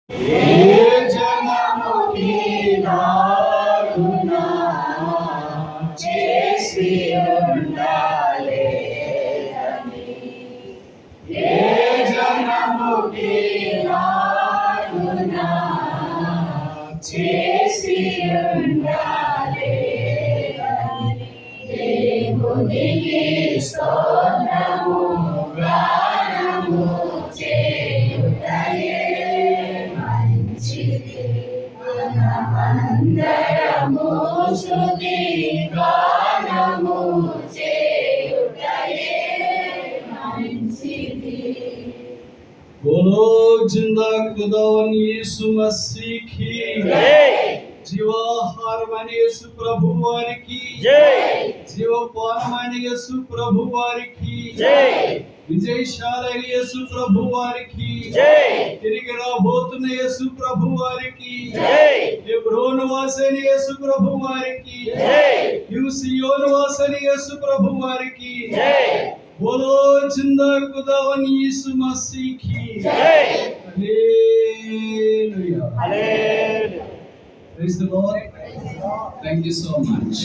ఏ జనముకి నాడునా చేసి ఉండాలేదని, ఏ జనముకి నాడునా చేసి ఉండాలేదని, దేవునికి స్తోత్రము గానము చేయుటయే మంచిది. మనమందరము స్తుతి గానము చేయుటయే మంచిది. बोलो जिंदा खुदावन यीशु मसीह की जय। जीवाहारమైన యేసు ప్రభు వారికి जय। జీవపానమైన యేసు ప్రభు వారికి जय। విజయశాలైన యేసు ప్రభు వారికి जय। తిరిగి రాబోతున్న యేసు ప్రభు వారికి जय। హెబ్రోను వాసైన యేసు ప్రభు వారికి जय। యూసియోను వాసైన యేసు ప్రభు వారికి जय। बोलो जिंदा खुदावन यीशु मसीह की जय। Hallelujah. Hallelujah. Praise the Lord. Thank you so much.